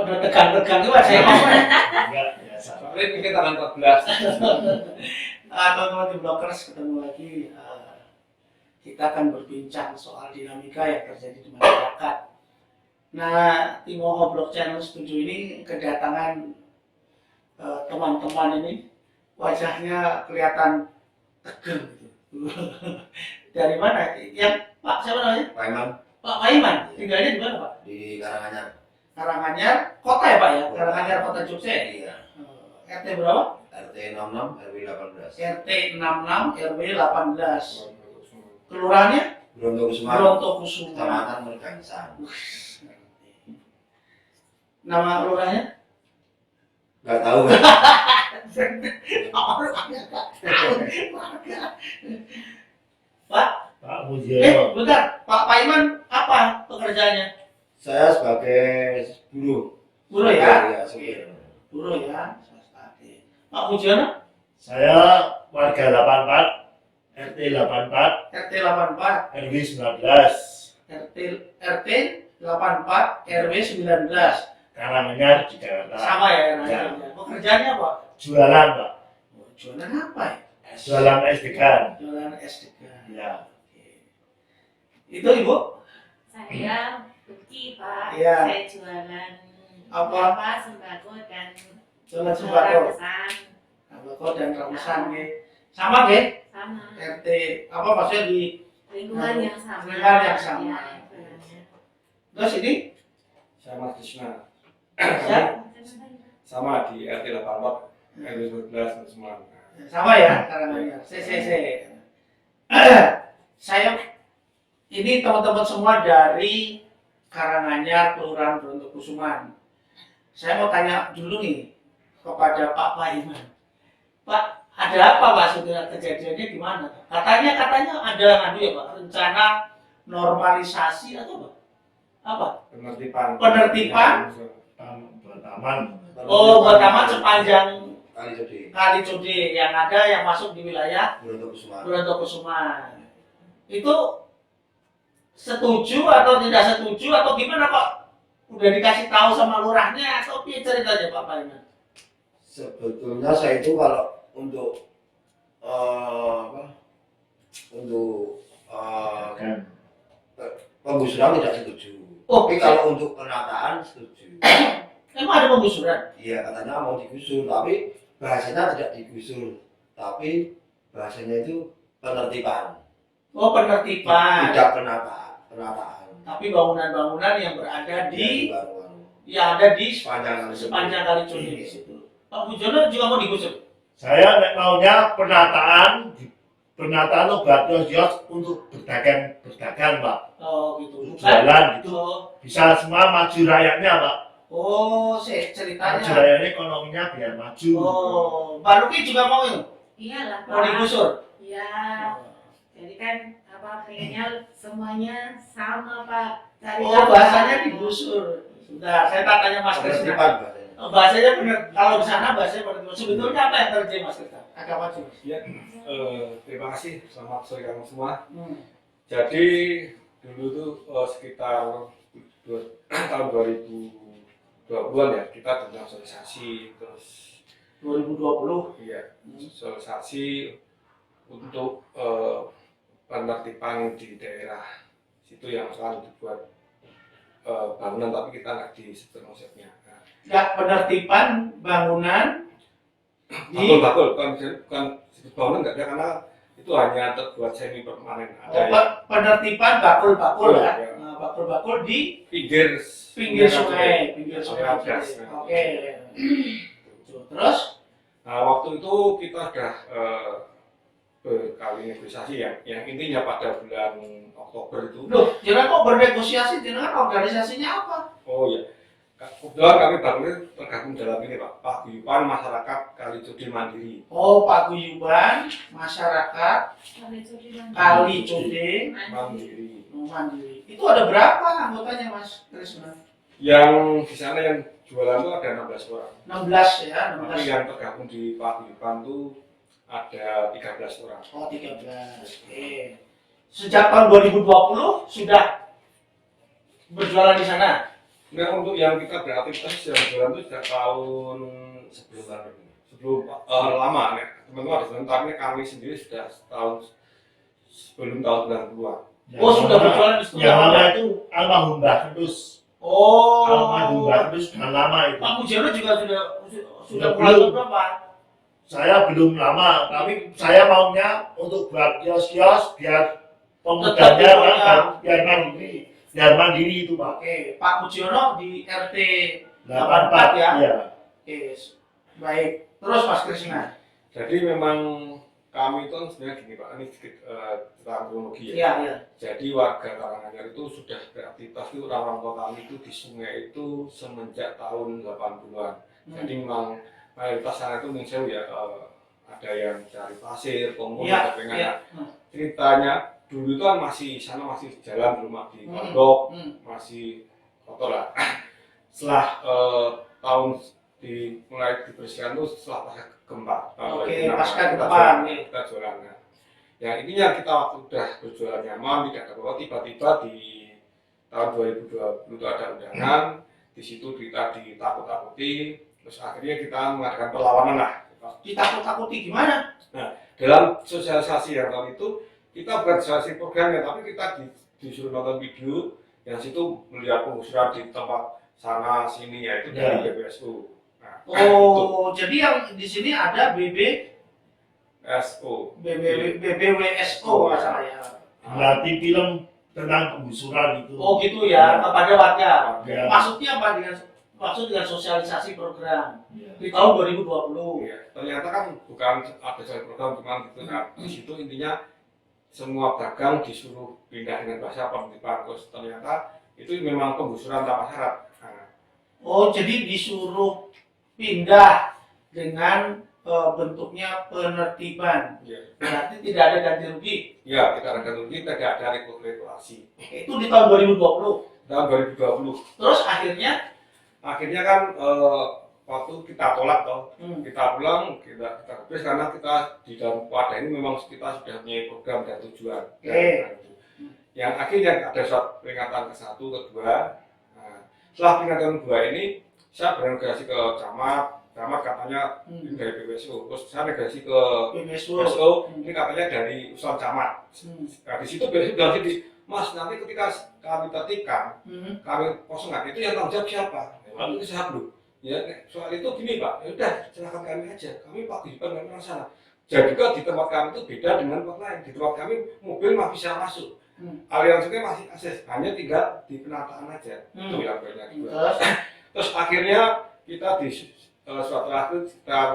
Waduh, tegang-tegang itu saya ngomong. Enggak, biasa. April mungkin tanggal 14. Teman-teman di Blockers ketemu lagi. Kita akan berbincang soal dinamika yang terjadi di masyarakat. Nah, Timoho Blog Channel Studio ini kedatangan teman-teman ini, wajahnya kelihatan tegang gitu. Dari mana? Yang Pak siapa namanya? Pak Iman Pak Paiman. Tinggalnya di mana, Pak? di Karanganyar. Karanganyar, kota ya Pak ya? Karanganyar Kota Jogja. Iya. RT berapa? RT 66 RW 18. RT 66 RW 18. Kelurahannya? Brontokusuma. Brontokusuma. Kecamatan Mergangsan. Nama kelurahannya? Enggak tahu. Pak, Pak Mujiono. bentar. Pak Paiman apa pekerjaannya? Saya sebagai buruh. Buruh ya? Iya, supir. Buruh ya. Pak Mujiono? Saya warga 84, RT 84, RT 84. RW 19, RT 84 RW 19. Karanganyar di Jakarta. Sama ya Ya. namanya. Pekerjaannya apa? Jualan, Pak. Jualan apa ya? Jualan SDK. Jualan SDK. Ya. Oke. Itu Ibu? Saya Buki Pak, Iya. saya jualan Apa? sembako dan Jualan sembako. pesan Sembako dan ramesan nggih. Sama nggih? sama RT apa maksudnya di lingkungan yang sama. Lingkungan yang sama. Ya, ibaratnya. terus ini Saya Mas Krishna. ya, Sama di RT 84 RW 12 semua. sama ya karena saya ini teman-teman semua dari Karanganyar Kelurahan Brontokusuman. Saya mau tanya dulu nih kepada Pak Paiman. Pak, ada apa Pak sebenarnya kejadiannya di mana? Katanya ada ya Pak, rencana normalisasi atau apa? Apa? Penertiban. Penertiban? Buat taman. Oh, buat taman sepanjang Kali Jodi. Kali Code yang ada yang masuk di wilayah Brontokusuma. Brontokusuma. Itu setuju atau tidak setuju atau gimana Pak? Udah dikasih tahu sama lurahnya atau piye ceritanya Pak Paiman? Sebetulnya saya itu kalau untuk untuk Kan. penggusuran tidak setuju. Oh, Tapi kalau untuk penataan setuju. Emang ada penggusuran? Iya, katanya mau digusur, tapi bahasanya tidak digusur, tapi bahasanya itu penertiban. Oh, penertiban. Tidak penataan. Tapi bangunan-bangunan yang berada di baru yang ada di sepanjang Kali Code di situ. Pak Bujono juga mau digusur? Saya maunya penataan obat kios untuk berdagang, Pak. Oh, gitu. Jualan gitu. Oh, Bisa semua maju rakyatnya, Pak. oh Maju ceritanya. rakyatnya ekonominya biar maju. Oh, Mbak Luki juga mau ya? Iyalah Mau Pak. digusur? Iya. Jadi kan pengennya semuanya sama Pak. Oh, bahasanya digusur. Sudah, saya tanya Mas Krisna. penertiban bahasanya. Oh, bahasanya benar. Kalau di sana bahasanya benar. Sebetulnya apa yang terjadi Mas Krisna? Agak maju. Ya, terima kasih. Selamat sore kamu semua. Hmm. Jadi dulu tuh sekitar tahun 2020-an ya, kita tentang sosialisasi terus 2020. iya, sosialisasi untuk penertiban di daerah situ yang akan dibuat bangunan, tapi kita nggak disebut konsepnya. Nah, Enggak penertiban bangunan di bakul bukan disebut bangunan nggak ada, karena itu hanya terbuat semi permanen. Ada yang penertiban bakul-bakul ya. Iya. Nah, bakul-bakul di pinggir sungai. Ada. Oke. Terus Nah, waktu itu kita sudah berkali negosiasi ya, yang intinya pada bulan Oktober itu. loh, jangan kok bernegosiasi dengan organisasinya apa? Oh iya, kebetulan kami bangun tergabung dalam ini Pak, Paguyuban Masyarakat Kali Code Mandiri. Oh, paguyuban masyarakat Kali Code Mandiri. Mandiri. Itu ada berapa anggotanya Mas Krisna? Yang di sana yang jualan itu ada 16 orang. 16 ya, Tapi 16. yang tergabung di Paguyuban itu ada 13 orang. Oh, 13. Oke. Sejak tahun 2020 sudah berjualan di sana. Nah, untuk yang kita beraktivitas yang jalan itu sejak tahun sebelum lama ya. Teman-teman ada sebenarnya kami sendiri sudah tahun sebelum tahun 90-an. Oh, sudah berjualan di situ. Yang lama itu almarhum Mbah Terus. Oh. Almarhum Mbah Terus sudah lama itu. Pak Mujiono juga sudah Belum. mulai berapa? Saya belum lama, tapi saya maunya untuk buat kios-kios biar Tetap pemudanya punya. kan, biar mandiri itu Pak. Oke, Pak Mujiono di RT 84 ya. ya. Oke, baik. Terus Mas Krisna. Jadi memang kami itu sebenarnya gini Pak, ini sedikit tentang kronologi ya. Iya, iya. Jadi warga Karanganyar itu sudah beraktivitas itu orang tua kami itu di sungai itu semenjak tahun 80-an. Jadi memang mayoritas sana itu mungkin ya ada yang cari pasir, kompor, Iya, dan iya. ceritanya dulu itu kan masih sana masih jalan rumah di pondok, masih kotor lah. Setelah tahun mulai dibersihkan itu setelah pasca gempa. Oke, Nah, pasca kita gempa, jualan, nih. kita jualan. Nah, yang intinya kita waktu udah berjualan nyaman, tidak ada apa-apa, tiba-tiba di tahun 2020 itu ada undangan, di situ kita ditakut-takuti, terus akhirnya kita mengadakan perlawanan lah. Ditakut-takuti gimana? Dalam sosialisasi yang tahun itu kita bukan sosialisasi programnya, tapi kita disuruh nonton video yang situ melihat penggusuran di tempat sana sini yaitu dari BPSU. Nah, Oh, jadi yang di sini ada SO. BBWSO masalah ya. Berarti film tentang penggusuran itu. Oh gitu ya, kepada warga. Ya. Maksudnya apa dengan sosialisasi program Ya. di tahun 2020? Ya, ternyata kan bukan ada satu program cuma gitu. Nah, di situ intinya semua dagang disuruh pindah dengan bahasa penertiban. Terus ternyata itu memang penggusuran tanpa syarat. Nah, Oh, jadi disuruh pindah dengan bentuknya penertiban. ya, Berarti tidak ada ganti rugi. ya kita ada rugi, tidak ada regulasi. Itu di tahun 2020. Tahun 2020. Terus akhirnya Akhirnya kan waktu kita tolak toh, kita pulang, kita kepres karena kita di dalam wadah ini memang kita sudah punya program dan tujuan. Yang akhirnya ada suatu peringatan ke-1, ke-2. Nah, setelah peringatan kedua ini, saya bernegosiasi ke camat katanya dari BPSU, terus saya negosiasi ke BPSU. BPSU, ini katanya dari usulan camat. Nah, di situ BPSU bilang gini, Mas, nanti ketika kami tertibkan, kami kosongan, itu yang tanggung jawab siapa? Waktu itu saya belum. Ya, soal itu gini Pak, ya udah silakan kami aja, kami Pak Gibran kami orang sana. Jadi kan di tempat kami itu beda dengan tempat lain. Di tempat kami mobil masih bisa masuk, aliran sungai masih akses, hanya tinggal di penataan aja. Itu yang banyak juga. Terus akhirnya kita di suatu waktu sekitar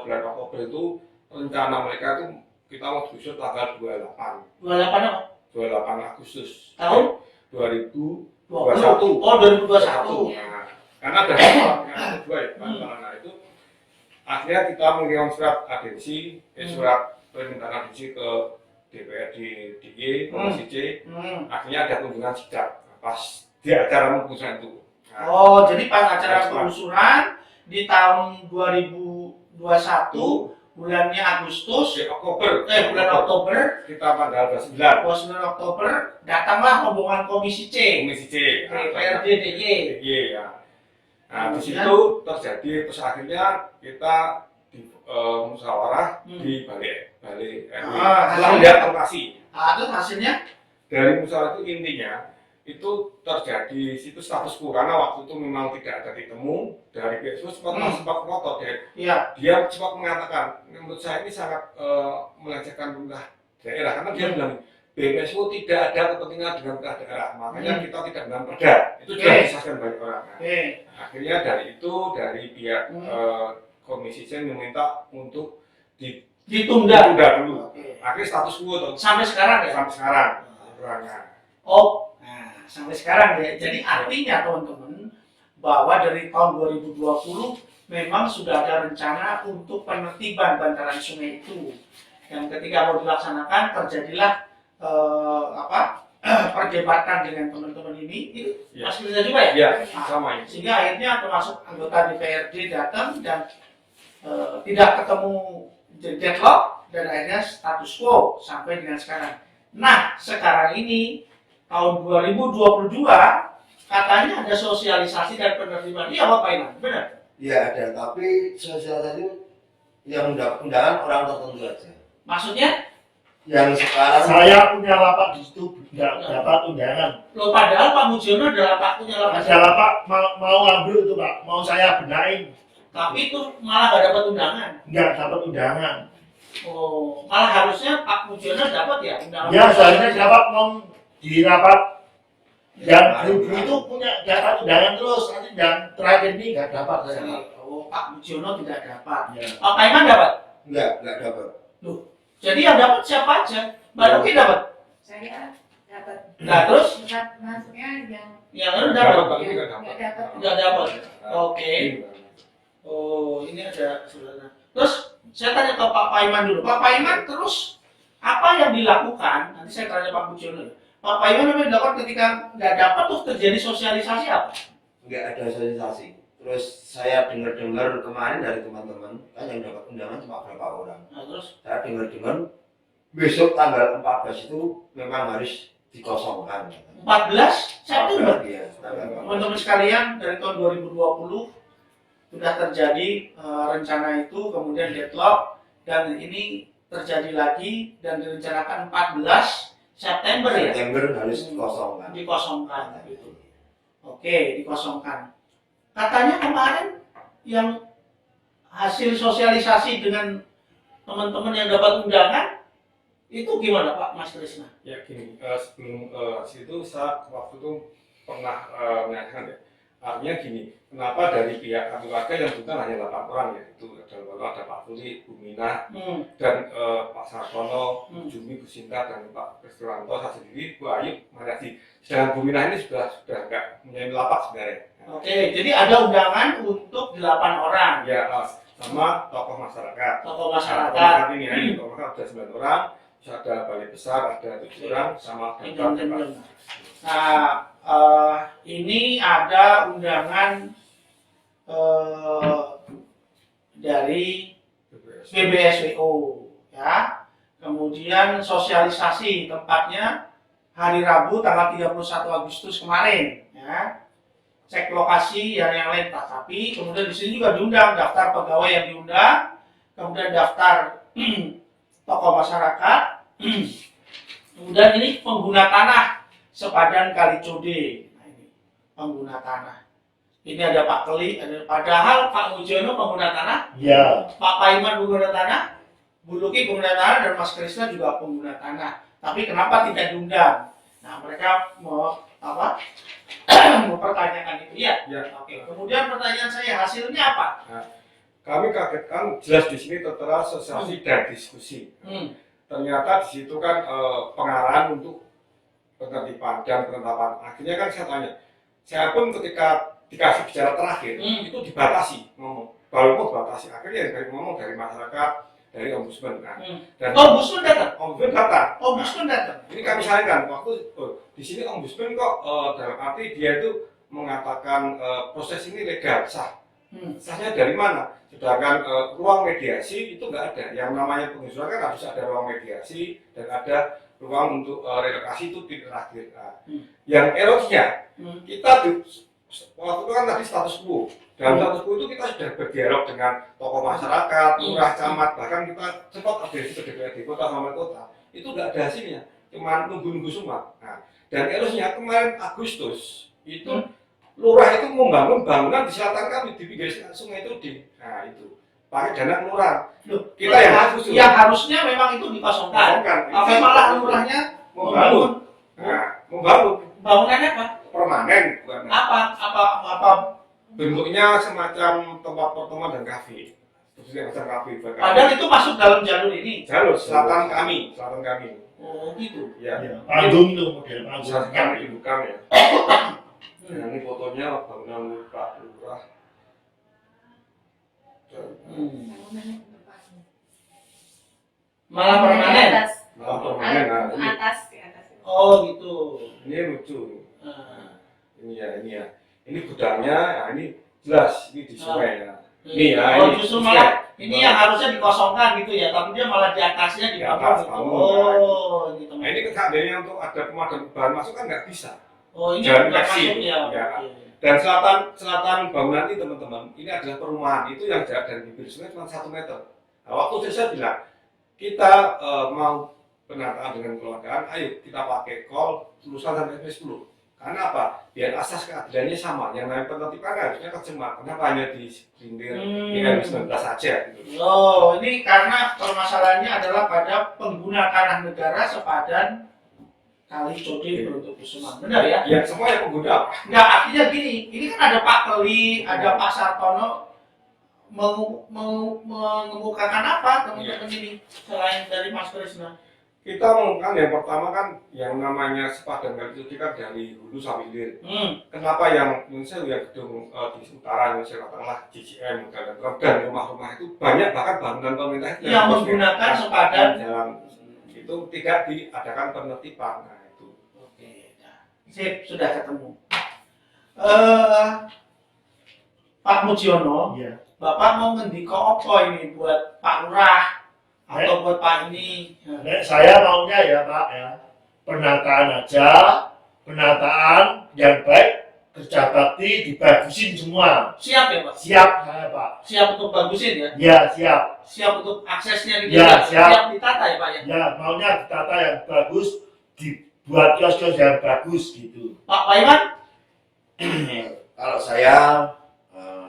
bulan Oktober itu rencana mereka itu kita mau digusur tanggal 28. 28 apa? 28 Agustus Tahun 2021. Oh, 2021. Nah, karena ada kedua ya, nah itu akhirnya kita mengirim surat agensi, surat permintaan agensi ke DPRD DIY, Komisi C. Akhirnya ada kunjungan sidak pas di acara penggusuran itu. Nah, Oh, jadi pas acara penggusuran di tahun 2021 bulannya Agustus, bulan Oktober, kita tanggal 29 9 Oktober datanglah rombongan Komisi C, Komisi C, DPRD DIY. ya. Nah, di situ terjadi, terus akhirnya kita di musyawarah di balik RW. Setelah melihat lokasi. Terus hasilnya Dari musyawarah itu intinya itu terjadi situ status quo karena waktu itu memang tidak ada ditemu dari BSU sempat ngotot ya. Dia sempat mengatakan menurut saya ini sangat melecehkan pemerintah daerah karena dia bilang BPSU tidak ada kepentingan dengan pemerintah daerah, makanya kita tidak dengan perda. Itu sudah disahkan banyak orang. Nah, akhirnya dari itu dari pihak Komisi C meminta untuk ditunda dulu. Akhirnya status quo sampai sekarang ya. sampai sekarang. Oh, nah, sampai sekarang ya. Jadi artinya teman-teman bahwa dari tahun 2020 memang sudah ada rencana untuk penertiban bantaran sungai itu. Yang ketika mau dilaksanakan terjadilah perdebatan dengan teman-teman ini masih bisa juga ya? Iya, sama ini. Sehingga akhirnya termasuk anggota DPRD datang dan tidak ketemu deadlock dan akhirnya status quo sampai dengan sekarang. Nah, sekarang ini tahun 2022 katanya ada sosialisasi dan penerimaan. Iya Pak Iman, benar? Ya ada, tapi sosialisasi itu yang undangan orang tertentu aja. Maksudnya? Yang sekarang Saya punya lapak di situ nggak dapat undangan. Loh padahal Pak Mujiono adalah Pak punya lapak. Ada lapak mau ambil itu Pak, mau saya benahin, Tapi itu malah gak dapat undangan. nggak dapat undangan. Oh, malah harusnya Pak Mujiono dapat ya undangan. Ya seharusnya dapat mau di rapat yang dulu itu punya dapat undangan terus, nanti yang terakhir ini nggak dapat saya. Oh, Pak Mujiono tidak dapat. Ya. Pak Iman dapat. enggak dapat. Jadi yang dapat siapa aja? Mbak Noki dapat. Saya dapat. Nah terus Maksudnya yang lain dapat. Tapi nggak dapat. nggak dapat. Nggak dapat. Oke. Ini. Oh, ini ada saudara. Terus saya tanya ke Pak Paiman dulu. Pak Paiman terus apa yang dilakukan? Nanti saya tanya Pak Mujiono. Pak Paiman apa yang dilakukan ketika nggak dapat terus terjadi sosialisasi apa? Enggak ada sosialisasi. Terus saya dengar kemarin dari teman-teman kan yang dapat undangan cuma berapa orang. Nah, terus Saya dengar besok tanggal 14 itu memang harus dikosongkan. 14 September. Iya, tanggal 14. Teman-teman sekalian dari tahun 2020 sudah terjadi rencana itu, kemudian deadlock, dan ini terjadi lagi dan direncanakan 14 September ya September harus dikosongkan. dikosongkan gitu. Oke, dikosongkan. Katanya kemarin yang hasil sosialisasi dengan teman-teman yang dapat undangan itu gimana Pak Mas Krisna? Ya gini, sebelum situ saya waktu itu pernah menanyakan ya. Artinya gini, kenapa dari pihak keluarga yang bukan hanya 8 orang ya, itu ada Pak Tuli, Bu Mina, dan Pak Sartono, Bu Jumi, Bu Sinta, dan Pak Kristianto, saya sendiri, Bu Ayu, Mariati. Sedangkan Bu Mina ini sudah nggak punya lapak sebenarnya. Oke, jadi ada undangan untuk 8 orang. Ya, sama tokoh masyarakat. Tokoh Nah, masyarakat. ini tokoh masyarakat ada 9 orang, terus ada balai besar, ada 7 orang, sama daftar. Nah, ini ada undangan dari BBSWO, ya. Kemudian sosialisasi tempatnya hari Rabu tanggal 31 Agustus kemarin, ya. Cek lokasi yang lain tak, tapi kemudian di sini juga diundang daftar pegawai yang diundang, kemudian daftar tokoh masyarakat, kemudian ini pengguna tanah sepadan Kalicode. Nah, ini pengguna tanah. Ini ada Pak Keli, padahal Pak Mujiono pengguna tanah, Ya, Pak Paiman pengguna tanah, Bu Luki pengguna tanah, dan Mas Krisna juga pengguna tanah. Tapi kenapa tidak diundang? Nah, mereka mau apa? Mempertanyakan itu ya. Ya. Oke. Kemudian pertanyaan saya, hasilnya apa? Kami kagetkan jelas di sini tertera sosialisasi dan diskusi. Ternyata di situ kan pengarahan untuk penertiban dan penetapan. Akhirnya kan saya tanya, saya pun ketika dikasih bicara terakhir itu dibatasi ngomong, baru dibatasi. Akhirnya dari ngomong dari masyarakat, dari ombudsman. Nah, dan Ombudsman datang. ombudsman datang. Ombudsman datang. Ini kami sayangkan waktu di sini ombudsman kok dalam arti dia itu mengatakan proses ini legal sah. Sahnya dari mana? Sedangkan ruang mediasi itu nggak ada. Yang namanya pengusulan kan harus ada ruang mediasi dan ada ruang untuk relokasi itu di terakhir. Nah, yang erosnya kita waktu itu kan tadi status quo. Dalam status quo itu kita sudah berdialog dengan tokoh masyarakat, lurah, camat, bahkan kita sempat adresi ke DPRD kota sama kota. Itu nggak ada hasilnya, cuma nunggu-nunggu semua. Nah, dan erosnya kemarin Agustus itu lurah itu membangun bangunan di selatan kami di pinggir sungai Tudi. Nah itu pakai dana kelurahan. Kita yang harusnya memang itu dikosongkan. Tapi malah lurahnya membangun. Nah, membangun. Bangunannya apa? Permanen, bukan. Apa? Bentuknya semacam tempat pertemuan dan kafe. Khususnya macam kafe. Padahal itu masuk dalam jalur ini. Jalur selatan kami. Oh gitu. Ya. panggung itu model panggung. Selatan kami dibuka ya. Nah, ini fotonya bangunan Pak Lurah. Malah permanen. Malah permanen. Nah, Di ini. atas. Oh gitu. Ini lucu. Ini ya. Ini gudangnya, nah ini jelas ini di sungai ya. Ini ya. Oh Ini justru malah ini yang harusnya dikosongkan gitu ya, tapi dia malah di atasnya Di atas dibangun. bangun. Oh gitu. Nah ini seandainya untuk ada pemadam bahan masuk kan nggak bisa. Oh, ini Jalan bukan Meksi. masuk ya. Ya. Oke. Dan selatan bangunan ini teman-teman, ini adalah perumahan itu yang jarak dari bibir sungai cuma 1 meter. Nah, waktu itu saya bilang kita mau penataan dengan kekeluargaan, ayo kita pakai call lulusan sampai SMP 10. Karena apa? Biar asas keadilannya sama. Yang namanya penertiban harusnya kecemar. Kenapa hanya di sindir IM 19 saja? Gitu. Oh, ini karena permasalahannya adalah pada pengguna tanah negara sepadan Kali Code Bronto Kusuma. Benar ya? Ya, semua yang pengguna. Enggak, artinya gini, ini kan ada Pak Keli, ada Pak Sartono mengemukakan apa teman-teman ini selain dari Mas Krisna? Kita mengumumkan yang pertama kan yang namanya sepadan Kali Code kan dari hulu sampai hilir. Kenapa yang Indonesia yang gedung di utara Indonesia katakanlah GCM dan rumah-rumah itu banyak bahkan bangunan pemerintah itu Yang menggunakan sepadan jalan itu tidak diadakan penertiban. Nah, itu. Oke, nah, sip, sudah ketemu. Pak Mujiono, Iya. Bapak mau ngendiko apa ini buat Pak Lurah atau buat Pak ini? Nek saya maunya ya Pak ya, penataan aja, penataan yang baik, kerja bakti dibagusin semua. Siap ya Pak? Siap saya Pak. Siap untuk bagusin ya? Ya siap. Siap untuk aksesnya Ya, siap. ditata ya Pak ya? Ya maunya ditata yang bagus, dibuat kios-kios yang bagus gitu. Pak Paiman? Kalau saya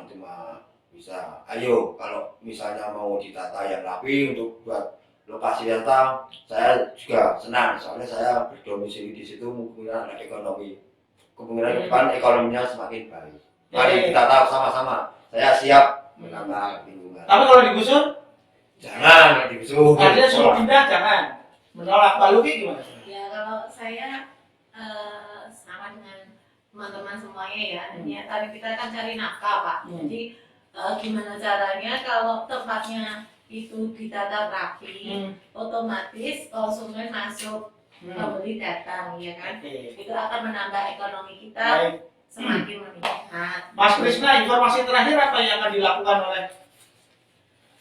cuma bisa, ayo kalau misalnya mau ditata yang rapi untuk buat lokasi wisata, saya juga senang. Soalnya saya berdomisili di situ, kemungkinan ada kemungkinan ke depan ekonominya semakin baik. Mari kita tahu sama-sama. Saya siap menambah lingkungan. Tapi kalau digusur, Jangan digusur. artinya suruh pindah jangan. Menolak Pak Luki gimana? Ya kalau saya sama dengan teman-teman semuanya ya. Hanya tadi kita kan cari nafkah Pak. Jadi gimana caranya kalau tempatnya itu ditata rapi, otomatis konsumen masuk, pembeli datang, ya kan? Oke. Itu akan menambah ekonomi kita Baik. semakin meningkat. Mas Krisna, informasi terakhir apa yang akan dilakukan oleh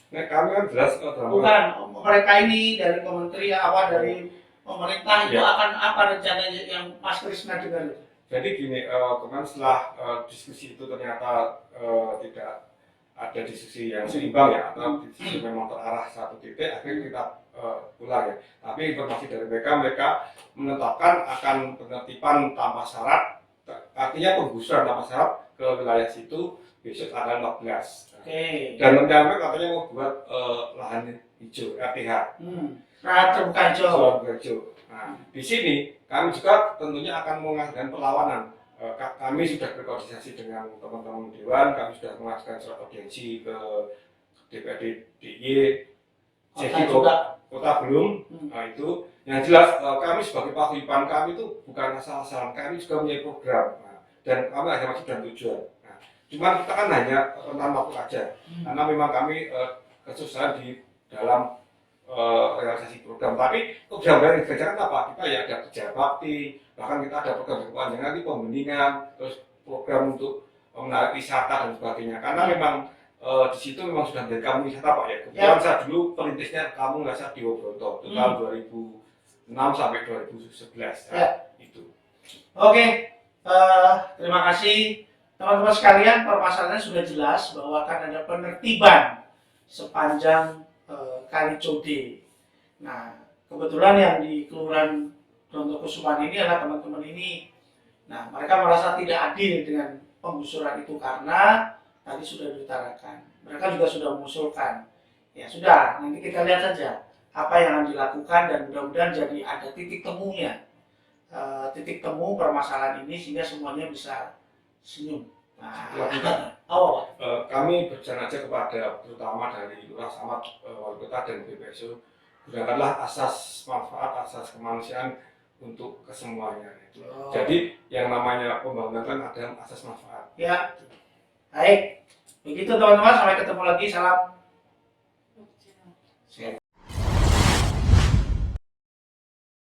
Nah, kami kan jelas dalam bukan mereka ini dari kementerian apa dari pemerintah itu Ya. akan apa rencananya yang Mas Krisna dengar? Jadi gini, kemarin setelah diskusi itu ternyata tidak ada diskusi yang seimbang ya, atau diskusi memang terarah satu titik, akhirnya kita pulang ya. Tapi informasi dari mereka menetapkan akan penertiban tanpa syarat, artinya penggusuran tanpa syarat ke wilayah situ besok tanggal 14. Oke. Dan rencana katanya mau buat lahan hijau, RTH. Rahat terbuka hijau. Soal hijau. Nah, di sini kami juga tentunya akan mengadakan perlawanan. Kami sudah berkoordinasi dengan teman-teman Dewan, kami sudah mengajukan surat audiensi ke DPRD DIY, Kota juga. kota belum. Nah, itu yang jelas kami sebagai paguyuban kami itu bukan asal-asalan, kami juga punya program. Nah, dan kami ada maksud dan tujuan. Nah, cuman kita kan hanya tentang waktu aja, karena memang kami kesusahan di dalam realisasi program. Tapi program yang dikerjakan apa? Kita ya ada kerja bakti, bahkan kita ada program berkepanjangan nanti pembeningan, terus program untuk menarik wisata dan sebagainya. Karena memang di situ memang sudah dari kampung wisata Pak ya. Kebetulan saya dulu perintisnya kampung wisata di Bronto itu tahun 2006 sampai 2011. Ya. Itu. Oke, terima kasih teman-teman sekalian. Permasalahannya sudah jelas bahwa akan ada penertiban sepanjang Kali Code. Nah, kebetulan yang di Kelurahan Bronto Kusuman ini adalah teman-teman ini. Nah, mereka merasa tidak adil dengan penggusuran itu karena tadi sudah diutarakan. Mereka juga sudah mengusulkan. Ya sudah, nanti kita lihat saja apa yang akan dilakukan dan mudah-mudahan jadi ada titik temunya. Titik temu permasalahan ini sehingga semuanya bisa senyum. Nah, Kami berjalan aja kepada terutama dari Lurah Samad, Wali Kota dan BPSU, gunakanlah asas manfaat, asas kemanusiaan untuk kesemuanya. Jadi yang namanya pembangunan kan ada asas manfaat. ya, baik. Begitu teman-teman, sampai ketemu lagi. Salam.